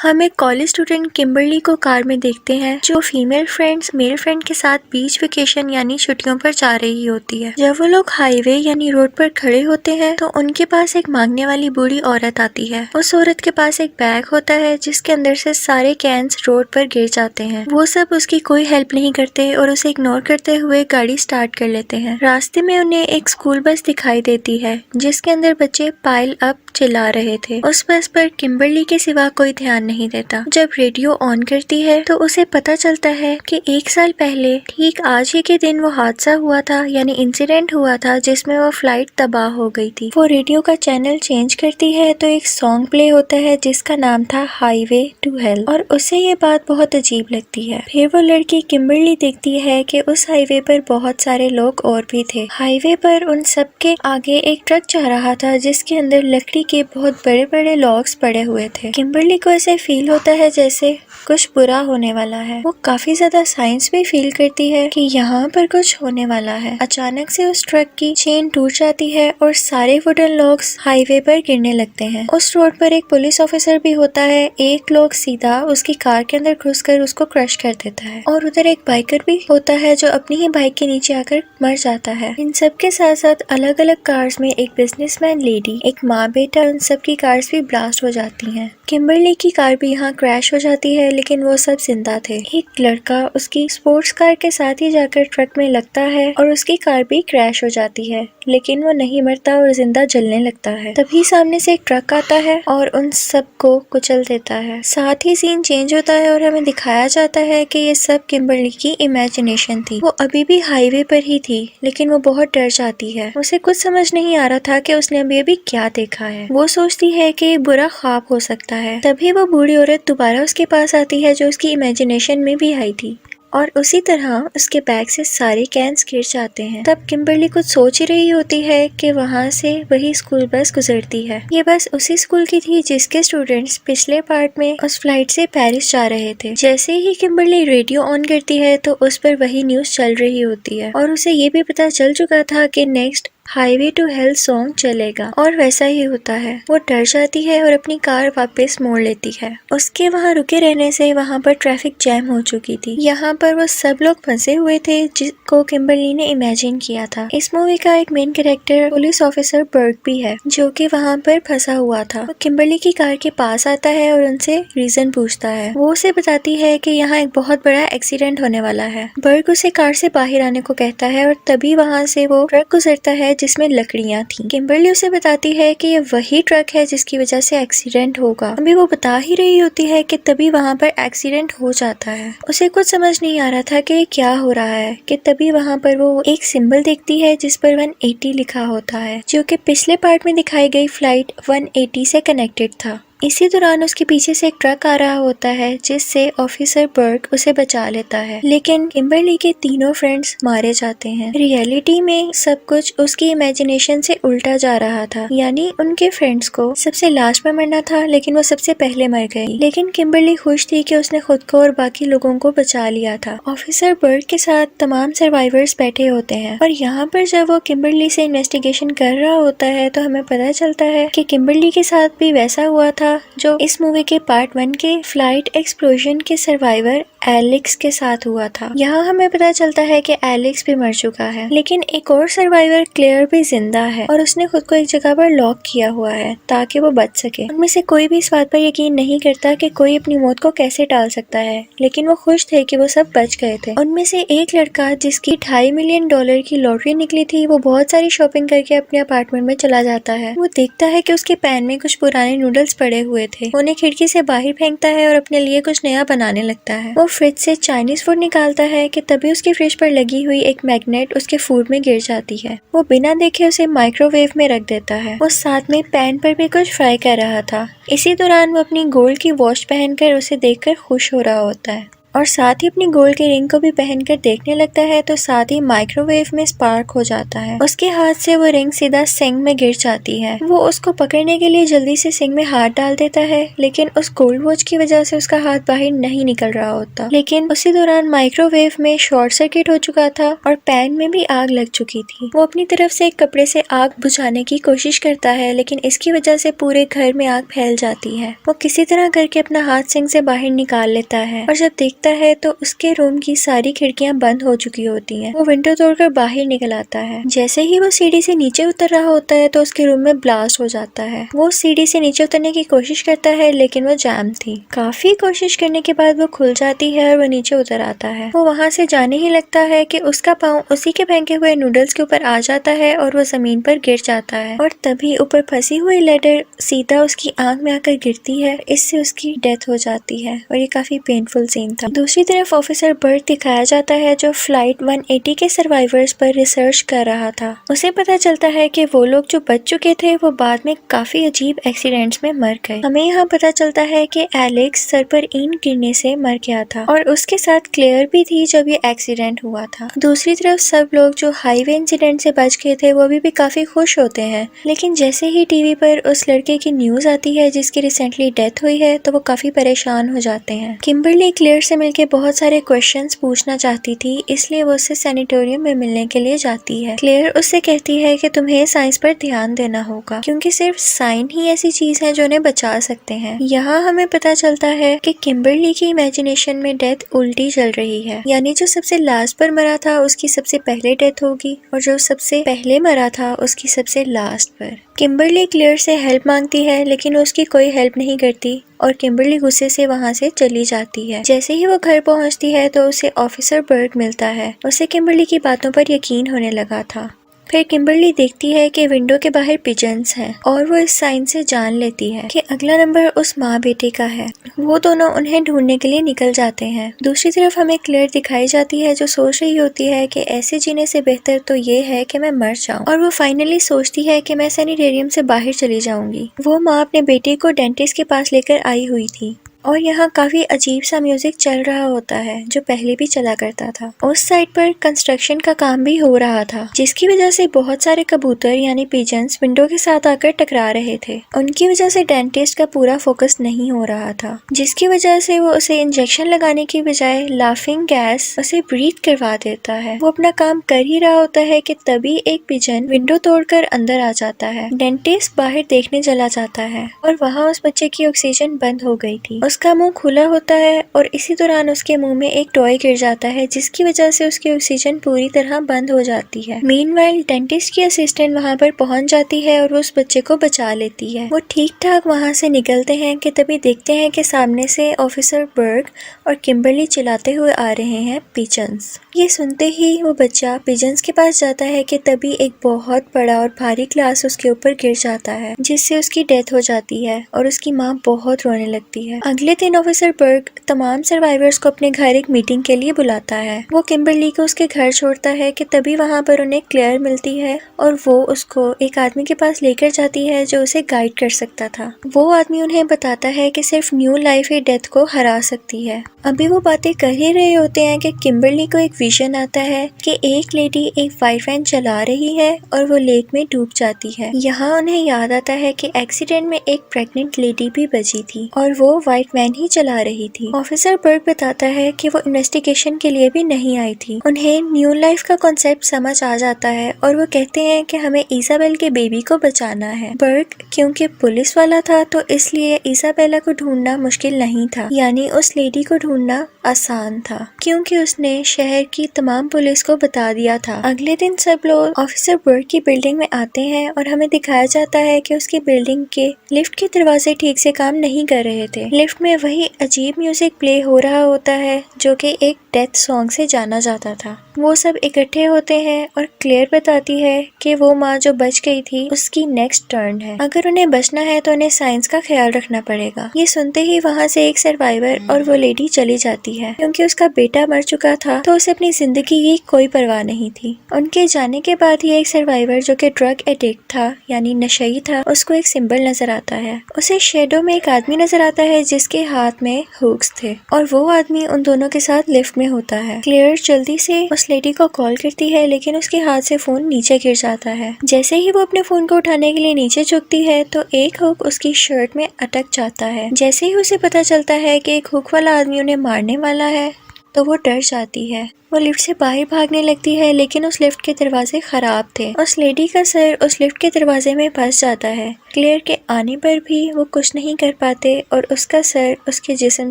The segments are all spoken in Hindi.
हम एक कॉलेज स्टूडेंट किम्बरली को कार में देखते हैं जो फीमेल फ्रेंड्स मेल फ्रेंड के साथ बीच वेकेशन यानी छुट्टियों पर जा रही होती है। जब वो लोग हाईवे यानी रोड पर खड़े होते हैं तो उनके पास एक मांगने वाली बूढ़ी औरत आती है। उस औरत के पास एक बैग होता है जिसके अंदर से सारे कैंस रोड पर गिर जाते हैं। वो सब उसकी कोई हेल्प नहीं करते और उसे इग्नोर करते हुए गाड़ी स्टार्ट कर लेते हैं। रास्ते में उन्हें एक स्कूल बस दिखाई देती है जिसके अंदर बच्चे पाइल अप चिल्ला रहे थे। उस बस पर किम्बरली के सिवा कोई ध्यान नहीं देता। जब रेडियो ऑन करती है तो उसे पता चलता है कि 1 साल पहले ठीक आज ही के दिन वो हादसा हुआ था यानी इंसिडेंट हुआ था जिसमें वो फ्लाइट तबाह हो गई थी। वो रेडियो का चैनल चेंज करती है तो एक सॉन्ग प्ले होता है जिसका नाम था हाईवे टू हेल और उसे ये बात बहुत अजीब लगती है। फिर वो लड़की किम्बरली देखती है कि उस हाईवे पर बहुत सारे लोग और भी थे। हाईवे पर उन सबके आगे एक ट्रक जा रहा था जिसके अंदर लकड़ी के बहुत बड़े बड़े लॉग्स पड़े हुए थे। किम्बरली को ऐसे फील होता है जैसे कुछ बुरा होने वाला है। वो काफी ज्यादा साइंस भी फील करती है कि यहाँ पर कुछ होने वाला है। अचानक से उस ट्रक की चेन टूट जाती है और सारे वुडन लॉग्स हाईवे पर गिरने लगते हैं। उस रोड पर एक पुलिस ऑफिसर भी होता है। एक लोग सीधा उसकी कार के अंदर घुसकर उसको क्रश कर देता है और उधर एक बाइकर भी होता है जो अपनी ही बाइक के नीचे आकर मर जाता है। इन सब के साथ साथ अलग अलग कार्स में एक बिजनेसमैन लेडी, एक माँ बेटा, उन सब की कार्स भी ब्लास्ट हो जाती हैं। किम्बरली की कार भी यहाँ क्रैश हो जाती है लेकिन वो सब जिंदा थे। एक लड़का उसकी स्पोर्ट्स कार के साथ ही जाकर ट्रक में लगता है और उसकी कार भी क्रैश हो जाती है लेकिन वो नहीं मरता और जिंदा जलने लगता है। तभी सामने से एक ट्रक आता है और उन सबको कुचल देता है। साथ ही सीन चेंज होता है और हमें दिखाया जाता है कि ये सब किम्बरली की इमेजिनेशन थी। वो अभी भी हाईवे पर ही थी लेकिन वो बहुत डर जाती है। उसे कुछ समझ नहीं आ रहा था कि उसने अभी क्या देखा है। वो सोचती है कि बुरा ख्वाब हो सकता है। तभी वो बूढ़ी औरत दोबारा उसके पास आती है जो उसकी इमेजिनेशन में भी आई थी और उसी तरह उसके बैग से सारे कैंस गिर जाते हैं। तब किम्बरली कुछ सोच ही रही होती है कि वहाँ से वही स्कूल बस गुजरती है। ये बस उसी स्कूल की थी जिसके स्टूडेंट्स पिछले पार्ट में उस फ्लाइट से पेरिस जा रहे थे। जैसे ही किम्बरली रेडियो ऑन करती है तो उस पर वही न्यूज चल रही होती है और उसे ये भी पता चल चुका था कि next highway to hell song चलेगा और वैसा ही होता है। वो डर जाती है और अपनी कार वापस मोड़ लेती है। उसके वहाँ रुके रहने से वहाँ पर ट्रैफिक जैम हो चुकी थी। यहाँ पर वो सब लोग फंसे हुए थे जिसको किम्बरली ने इमेजिन किया था। इस मूवी का एक मेन कैरेक्टर पुलिस ऑफिसर बर्ग भी है जो कि वहाँ पर फंसा हुआ था। वो किम्बरली की कार के पास आता है और उनसे रीजन पूछता है। वो उसे बताती है कि यहाँ एक बहुत बड़ा एक्सीडेंट होने वाला है। बर्ग उसे कार से बाहर आने को कहता है और तभी वहाँ से वो ट्रक गुजरता है जिसमें लकड़ियां थी। किम्बरली उसे बताती है कि ये वही ट्रक है जिसकी वजह से एक्सीडेंट होगा। अभी वो बता ही रही होती है कि तभी वहाँ पर एक्सीडेंट हो जाता है। उसे कुछ समझ नहीं आ रहा था कि क्या हो रहा है कि तभी वहाँ पर वो एक सिंबल देखती है जिस पर 180 लिखा होता है जो कि पिछले पार्ट में दिखाई गई फ्लाइट 180 से कनेक्टेड था। इसी दौरान उसके पीछे से एक ट्रक आ रहा होता है जिससे ऑफिसर बर्ग उसे बचा लेता है लेकिन किम्बरली के तीनों फ्रेंड्स मारे जाते हैं। रियलिटी में सब कुछ उसकी इमेजिनेशन से उल्टा जा रहा था यानी उनके फ्रेंड्स को सबसे लास्ट में मरना था लेकिन वो सबसे पहले मर गई। लेकिन किम्बरली खुश थी कि उसने खुद को और बाकी लोगों को बचा लिया था। ऑफिसर बर्ग के साथ तमाम सर्वाइवर्स बैठे होते हैं और यहाँ पर जब वो किम्बरली से इन्वेस्टिगेशन कर रहा होता है तो हमें पता चलता है कि किम्बरली के साथ भी वैसा हुआ था जो इस मूवी के पार्ट 1 के फ्लाइट एक्सप्लोजन के सर्वाइवर एलेक्स के साथ हुआ था। यहाँ हमें पता चलता है कि एलेक्स भी मर चुका है लेकिन एक और सर्वाइवर क्लेयर भी जिंदा है और उसने खुद को एक जगह पर लॉक किया हुआ है ताकि वो बच सके। उनमें से कोई भी इस बात पर यकीन नहीं करता कि कोई अपनी मौत को कैसे टाल सकता है लेकिन वो खुश थे कि वो सब बच गए थे। उनमें से एक लड़का जिसकी $2.5 मिलियन की लॉटरी निकली थी वो बहुत सारी शॉपिंग करके अपने अपार्टमेंट में चला जाता है। वो देखता है कि उसके पैन में कुछ पुराने नूडल्स पड़े हुए थे। उन्हें खिड़की से बाहर फेंकता है और अपने लिए कुछ नया बनाने लगता है। वो फ्रिज से चाइनीज फूड निकालता है कि तभी उसकी फ्रिज पर लगी हुई एक मैग्नेट उसके फूड में गिर जाती है। वो बिना देखे उसे माइक्रोवेव में रख देता है। वो साथ में पैन पर भी कुछ फ्राई कर रहा था। इसी दौरान वो अपनी गोल्ड की वॉच पहनकर उसे देखकर खुश हो रहा होता है। और साथ ही अपनी गोल्ड की रिंग को भी पहनकर देखने लगता है तो साथ ही माइक्रोवेव में स्पार्क हो जाता है। उसके हाथ से वो रिंग सीधा सिंक में गिर जाती है। वो उसको पकड़ने के लिए जल्दी से सिंक में हाथ डाल देता है, लेकिन उस गोल्ड वॉच की वजह से उसका हाथ बाहर नहीं निकल रहा होता। लेकिन उसी दौरान माइक्रोवेव में शॉर्ट सर्किट हो चुका था और पैन में भी आग लग चुकी थी। वो अपनी तरफ से एक कपड़े से आग बुझाने की कोशिश करता है, लेकिन इसकी वजह से पूरे घर में आग फैल जाती है। वो किसी तरह करके अपना हाथ सिंक से बाहर निकाल लेता है और जब देखता है तो उसके रूम की सारी खिड़कियां बंद हो चुकी होती हैं। वो विंडो तोड़कर बाहर निकल आता है। जैसे ही वो सीढ़ी से नीचे उतर रहा होता है तो उसके रूम में ब्लास्ट हो जाता है। वो सीढ़ी से नीचे उतरने की कोशिश करता है, लेकिन वो जैम थी। काफी कोशिश करने के बाद वो खुल जाती है और वो नीचे उतर आता है। वो वहाँ से जाने ही लगता है कि उसका पाँव उसी के फेंके हुए नूडल्स के ऊपर आ जाता है और वो जमीन पर गिर जाता है और तभी ऊपर फंसी हुई लेडर सीधा उसकी आंख में आकर गिरती है। इससे उसकी डेथ हो जाती है और ये काफी पेनफुल सीन था। दूसरी तरफ ऑफिसर बर्ट दिखाया जाता है जो फ्लाइट 180 के सर्वाइवर्स पर रिसर्च कर रहा था। उसे पता चलता है कि वो लोग जो बच चुके थे वो बाद में काफी अजीब एक्सीडेंट्स में मर गए। हमें यहाँ पता चलता है कि एलेक्स सर पर ईंट गिरने से मर गया था और उसके साथ क्लेयर भी थी जब ये एक्सीडेंट हुआ था। दूसरी तरफ सब लोग जो हाईवे इंसिडेंट से बच गए थे वो भी काफी खुश होते हैं, लेकिन जैसे ही टीवी पर उस लड़के की न्यूज आती है जिसकी रिसेंटली डेथ हुई है तो वो काफी परेशान हो जाते हैं। किम्बरली क्लेयर से मिलके बहुत सारे क्वेश्चंस पूछना चाहती थी, इसलिए वो उससे सैनिटोरियम में मिलने के लिए जाती है। क्लेयर उससे कहती है कि तुम्हें साइंस पर ध्यान देना होगा क्योंकि सिर्फ साइंस ही ऐसी चीज है जो उन्हें बचा सकते हैं। यहाँ हमें पता चलता है कि किम्बरली की इमेजिनेशन में डेथ उल्टी चल रही है, यानी जो सबसे लास्ट पर मरा था उसकी सबसे पहले डेथ होगी और जो सबसे पहले मरा था उसकी सबसे लास्ट पर। किम्बरली क्लेयर से हेल्प मांगती है, लेकिन उसकी कोई हेल्प नहीं करती और किम्बरली गुस्से से वहाँ से चली जाती है। जैसे ही वो घर पहुँचती है तो उसे ऑफिसर बर्ग मिलता है। उसे किम्बरली की बातों पर यकीन होने लगा था। फिर किम्बरली देखती है कि विंडो के बाहर पिजन्स हैं और वो इस साइन से जान लेती है कि अगला नंबर उस माँ बेटे का है। वो दोनों उन्हें ढूंढने के लिए निकल जाते हैं। दूसरी तरफ हमें क्लेयर दिखाई जाती है जो सोच रही होती है कि ऐसे जीने से बेहतर तो ये है कि मैं मर जाऊं, और वो फाइनली सोचती है कि मैं सैनिटेरियम से बाहर चली जाऊंगी। वो माँ अपने बेटे को डेंटिस्ट के पास लेकर आई हुई थी और यहाँ काफी अजीब सा म्यूजिक चल रहा होता है जो पहले भी चला करता था। उस साइड पर कंस्ट्रक्शन का काम भी हो रहा था, जिसकी वजह से बहुत सारे कबूतर यानी पिजन्स विंडो के साथ आकर टकरा रहे थे। उनकी वजह से डेंटिस्ट का पूरा फोकस नहीं हो रहा था, जिसकी वजह से वो उसे इंजेक्शन लगाने की बजाय लाफिंग गैस उसे ब्रीथ करवा देता है। वो अपना काम कर ही रहा होता है कि तभी एक पिजन विंडो तोड़कर अंदर आ जाता है। डेंटिस्ट बाहर देखने चला जाता है और वहाँ उस बच्चे की ऑक्सीजन बंद हो गई थी। उसका मुंह खुला होता है और इसी दौरान उसके मुंह में एक टॉय गिर जाता है, जिसकी वजह से उसकी ऑक्सीजन पूरी तरह बंद हो जाती है। मीनवाइल डेंटिस्ट की असिस्टेंट वहां पर पहुंच जाती है और उस बच्चे को बचा लेती है। वो ठीक ठाक वहां से निकलते हैं कि तभी देखते हैं कि सामने से ऑफिसर बर्ग और किम्बरली चिल्लाते हुए आ रहे हैं पिजन्स। ये सुनते ही वो बच्चा पिजन्स के पास जाता है कि तभी एक बहुत बड़ा और भारी ग्लास उसके ऊपर गिर जाता है, जिससे उसकी डेथ हो जाती है और उसकी माँ बहुत रोने लगती है। अगले दिन ऑफिसर बर्ग तमाम सर्वाइवर्स को अपने घर एक मीटिंग के लिए बुलाता है। वो किम्बरली को उसके घर छोड़ता है कि तभी वहाँ पर उन्हें क्लेयर मिलती है और वो उसको एक आदमी के पास लेकर जाती है जो उसे गाइड कर सकता था। वो आदमी उन्हें बताता है कि सिर्फ न्यू लाइफ ही डेथ को हरा सकती है। अभी वो बातें कर ही रहे होते हैं कि किम्बरली को एक विजन आता है कि एक लेडी एक वाइट वैन चला रही है और वो लेक में डूब जाती है। यहाँ उन्हें याद आता है कि एक्सीडेंट में एक प्रेग्नेंट लेडी भी बची थी और वो वाइट वैन ही चला रही थी। ऑफिसर बर्ग बताता है कि वो इन्वेस्टिगेशन के लिए भी नहीं आई थी। उन्हें न्यू लाइफ का कॉन्सेप्ट समझ आ जाता है और वो कहते हैं कि हमें इसाबेल के बेबी को बचाना है। बर्ग क्योंकि पुलिस वाला था तो इसलिए इसाबेला को ढूंढना मुश्किल नहीं था, यानी उस लेडी को ढूंढना आसान था क्योंकि उसने शहर की तमाम पुलिस को बता दिया था। अगले दिन सब लोग ऑफिसर बर्ग की बिल्डिंग में आते हैं और हमें दिखाया जाता है कि उसकी बिल्डिंग के लिफ्ट के दरवाजे ठीक से काम नहीं कर रहे थे। लिफ्ट में वही अजीब म्यूजिक प्ले हो रहा होता है जो कि एक डेथ सॉन्ग से जाना जाता था। वो सब इकट्ठे होते हैं और क्लेयर बताती है कि वो माँ जो बच गई थी उसकी नेक्स्ट टर्न है। अगर उन्हें बचना है तो उन्हें साइंस का ख्याल रखना पड़ेगा। ये सुनते ही वहाँ से एक सर्वाइवर और वो लेडी चली जाती है क्योंकि उसका बेटा मर चुका था तो उसे अपनी जिंदगी की कोई परवाह नहीं थी। उनके जाने के बाद ही एक सर्वाइवर जो कि ड्रग एडिक्ट था यानी नशई था, उसको एक सिंबल नजर आता है। उसे शेडो में एक आदमी नजर आता है जिसका जिसके हाथ में हुक्स थे और वो आदमी उन दोनों के साथ लिफ्ट में होता है। क्लेयर जल्दी से उस लेडी को कॉल करती है लेकिन उसके हाथ से फोन नीचे गिर जाता है। जैसे ही वो अपने फोन को उठाने के लिए नीचे झुकती है तो एक हुक उसकी शर्ट में अटक जाता है। जैसे ही उसे पता चलता है कि एक हुक वाला आदमी उन्हें मारने वाला है तो वो डर जाती है। वो लिफ्ट से बाहर भागने लगती है लेकिन उस लिफ्ट के दरवाजे खराब थे। उस लेडी का सर उस लिफ्ट के दरवाजे में फंस जाता है। क्लेयर के आने पर भी वो कुछ नहीं कर पाते और उसका सर उसके जिस्म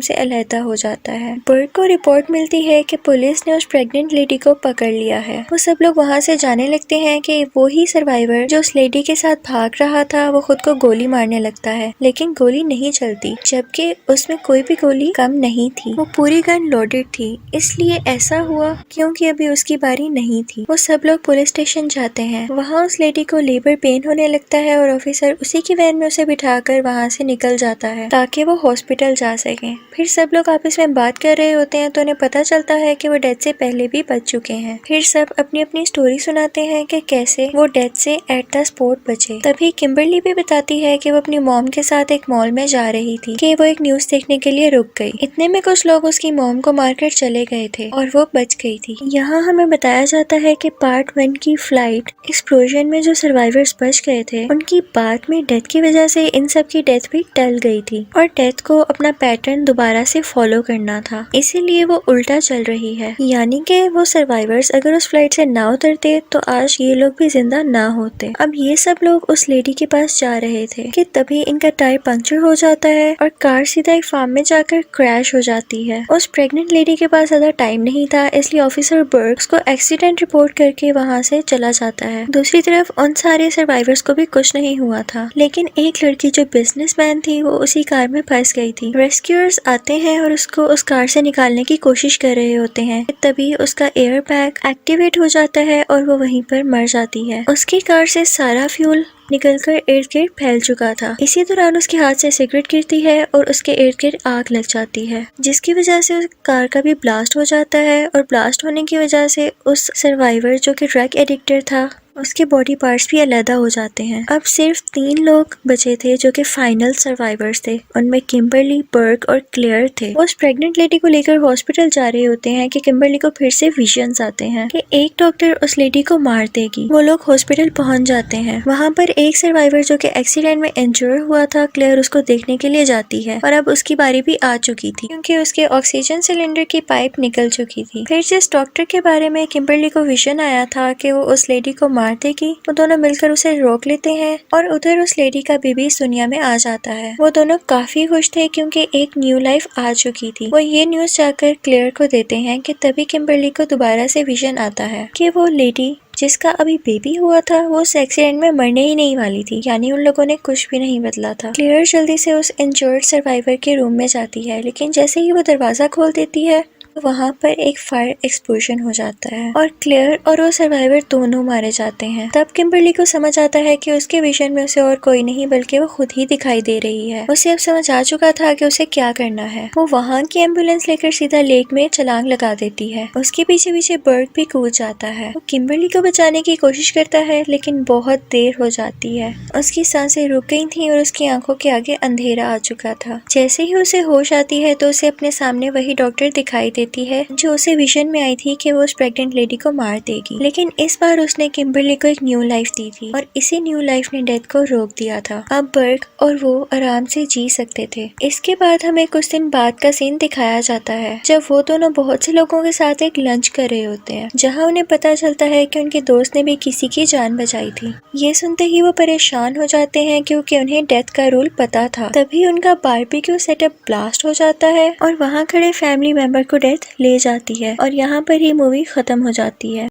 से अलहदा हो जाता है। बर्क को रिपोर्ट मिलती है कि पुलिस ने उस प्रेग्नेंट लेडी को पकड़ लिया है। वो सब लोग वहाँ से जाने लगते हैं कि वो ही सर्वाइवर जो उस लेडी के साथ भाग रहा था वो खुद को गोली मारने लगता है लेकिन गोली नहीं चलती, जबकि उसमें कोई भी गोली कम नहीं थी। वो पूरी गन लोडेड थी, इसलिए ऐसा हुआ क्योंकि अभी उसकी बारी नहीं थी। वो सब लोग पुलिस स्टेशन जाते हैं। वहाँ उस लेडी को लेबर पेन होने लगता है और ऑफिसर उसी की वैन में उसे बिठाकर वहाँ से निकल जाता है ताकि वो हॉस्पिटल जा सके। फिर सब लोग आपस में बात कर रहे होते हैं तो उन्हें पता चलता है कि वो डेथ से पहले भी बच चुके हैं। फिर सब अपनी अपनी स्टोरी सुनाते हैं कि कैसे वो डेथ से एट द स्पॉट बचे। तभी किम्बरली भी बताती है कि वो अपनी मॉम के साथ एक मॉल में जा रही थी कि वो एक न्यूज देखने के लिए रुक गई। इतने में कुछ लोग उसकी मॉम को मारकर चले गए थे और वो बच गई थी। यहाँ हमें बताया जाता है कि पार्ट 1 की फ्लाइट एक्सप्लोजन में जो सर्वाइवर्स बच गए थे उनकी बाद में डेथ की वजह से इन सब की डेथ भी टल गई थी और डेथ को अपना पैटर्न दोबारा से फॉलो करना था, इसीलिए वो उल्टा चल रही है। यानी कि वो सर्वाइवर्स अगर उस फ्लाइट से ना उतरते तो आज ये लोग भी जिंदा ना होते। अब ये सब लोग उस लेडी के पास जा रहे थे कि तभी इनका टायर पंक्चर हो जाता है और कार सीधा एक फार्म में जाकर क्रैश हो जाती है। उस प्रेग्नेंट लेडी के पास ज्यादा टाइम नहीं था, इसलिए ऑफिसर बर्ग्स को एक्सीडेंट रिपोर्ट करके वहाँ से चला जाता है। दूसरी तरफ उन सारे सर्वाइवर्स को भी कुछ नहीं हुआ था, लेकिन एक लड़की जो बिजनेसमैन थी वो उसी कार में फंस गई थी। रेस्क्यूअर्स आते हैं और उसको उस कार से निकालने की कोशिश कर रहे होते हैं, तभी उसका एयर बैग एक्टिवेट हो जाता है और वो वहीं पर मर जाती है। उसकी कार से सारा फ्यूल निकलकर इर्द गिर्द फैल चुका था। इसी दौरान उसके हाथ से सिगरेट गिरती है और उसके इर्द गिर्द आग लग जाती है, जिसकी वजह से उस कार का भी ब्लास्ट हो जाता है और ब्लास्ट होने की वजह से उस सर्वाइवर जो कि ड्रग एडिक्टर था उसके बॉडी पार्ट्स भी अलग हो जाते हैं। अब सिर्फ 3 लोग बचे थे जो कि फाइनल सर्वाइवर्स थे। उनमें किम्बरली, बर्क और क्लेयर थे। वो उस प्रेग्नेंट लेडी को लेकर हॉस्पिटल जा रहे होते हैं कि किम्बरली को फिर से विजन्स आते हैं कि एक डॉक्टर उस लेडी को मार देगी। वो लोग हॉस्पिटल पहुंच जाते हैं। वहाँ पर एक सर्वाइवर जो कि एक्सीडेंट में इंजर हुआ था, क्लेयर उसको देखने के लिए जाती है और अब उसकी बारी भी आ चुकी थी क्योंकि उसके ऑक्सीजन सिलेंडर की पाइप निकल चुकी थी। फिर जिस डॉक्टर के बारे में किम्बरली को विजन आया था कि वो उस लेडी को मार देगी, वो दोनों मिलकर उसे रोक लेते हैं और उधर उस लेडी का बेबी इस दुनिया में आ जाता है। वो दोनों काफी खुश थे क्योंकि एक न्यू लाइफ आ चुकी थी। वो ये न्यूज जाकर क्लेयर को देते हैं कि तभी किम्बरली को दोबारा से विजन आता है कि वो लेडी जिसका अभी बेबी हुआ था वो उस एक्सीडेंट में मरने ही नहीं वाली थी, यानी उन लोगों ने कुछ भी नहीं बदला था। क्लेयर जल्दी से उस इंजर्ड सर्वाइवर के रूम में जाती है, लेकिन जैसे ही वो दरवाजा खोल देती है तो वहाँ पर एक फायर एक्सप्लोजन हो जाता है और क्लेयर और वो सर्वाइवर दोनों मारे जाते हैं। तब किम्बरली को समझ आता है कि उसके विजन में उसे और कोई नहीं बल्कि वो खुद ही दिखाई दे रही है। उसे अब समझ आ चुका था कि उसे क्या करना है। वो वहाँ की एम्बुलेंस लेकर सीधा लेक में छलांग लगा देती है। उसके पीछे पीछे बर्ग भी कूद जाता है। वो किम्बरली को बचाने की कोशिश करता है लेकिन बहुत देर हो जाती है। उसकी सांसें रुक गई थी और उसकी आंखों के आगे अंधेरा आ चुका था। जैसे ही उसे होश आती है तो उसे अपने सामने वही डॉक्टर दिखाई देती है जो उसे विजन में आई थी कि वो उस प्रेग्नेंट लेडी को मार देगी, लेकिन इस बार उसने किम्बरली को एक न्यू लाइफ दी थी और इसी न्यू लाइफ ने डेथ को रोक दिया था। अब बर्ग और वो आराम से जी सकते थे। इसके बाद हमें कुछ दिन बाद का सीन दिखाया जाता है जब वो दोनों बहुत से लोगों के साथ एक लंच कर रहे होते हैं, जहाँ उन्हें पता चलता है कि उनके दोस्त ने भी किसी की जान बचाई थी। ये सुनते ही वो परेशान हो जाते हैं क्योंकि उन्हें डेथ का रूल पता था। तभी उनका बारबेक्यू सेटअप ब्लास्ट हो जाता है और वहाँ खड़े फैमिली मेंबर को डेथ ले जाती है और यहाँ पर ही मूवी खत्म हो जाती है।